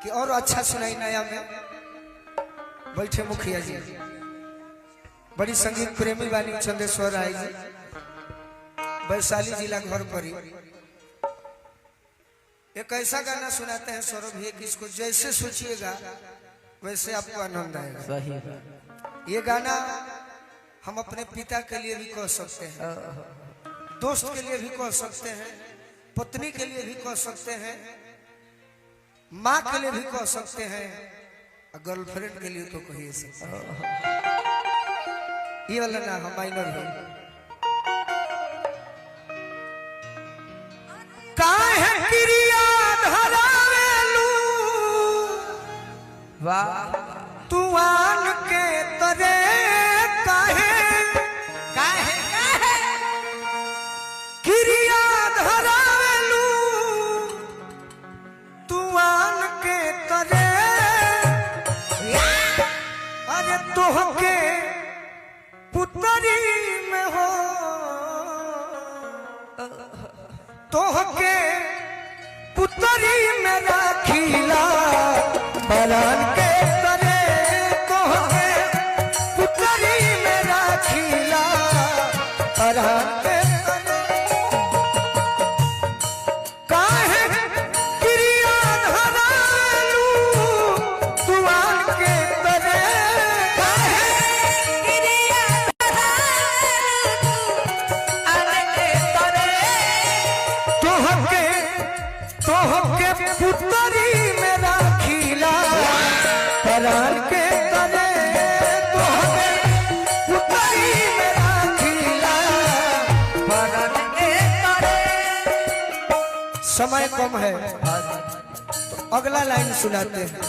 कि और अच्छा सुनाई नया में बैठे मुखिया जी बड़ी संगीत प्रेमी वाली चंदेश्वर राय जी वैशाली जिला घर पर एक ऐसा गाना सुनाते हैं सौरभ ये कि इसको जैसे सोचिएगा वैसे आपको आनंद आएगा। सही ये गाना हम अपने पिता के लिए भी कह सकते हैं, दोस्त के लिए भी कह सकते हैं, पत्नी के लिए भी कह सकते हैं, माँ के लिए भी कह सकते हैं, गर्लफ्रेंड के लिए तो कहिए सकते हैं। ये वाला ना हम माइनर है। काहे क्रिया धरावेलू वाह तू आन के तरे काहे काहे क्रिया धरावेलू तू आन के तरे अरे तोहके पुतरी में हो तोहके पुतरी में राखीला बरान के तरे तोहके पुतरी में राखीला बरान के तरे काहे क्रिया धरावेलू तू आन के तरे काहे क्रिया आने तोरे तोहके तोहके पुतरी में राखीला परान के तरे तोहके पुतरी में राखीला परान के तरे। समय कम है तो अगला लाइन सुनाते हैं।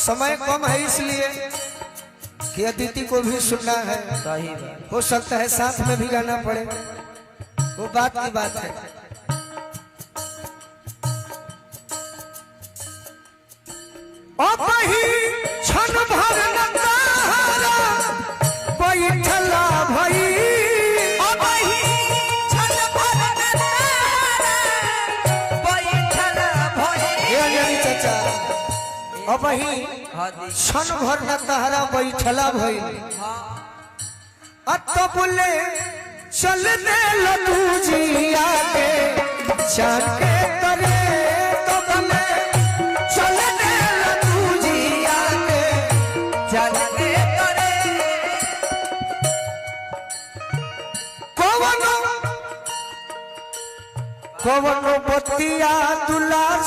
समय कम है इसलिए कि अदिति को भी सुनना है, सही बात हो सकता है साथ में भी गाना पड़े, वो बात की बात है। क्षण भर नंदारा बैठला भई छन भर बैठल भई हे अंजनी चाचा अब ही क्षण भर नंदारा बैठला भई बोले चल दे लड्डू जी आके चांद के तरे तो बोले चल दे लड्डू जी आके चल के तोरे कवनो बतिया दुलार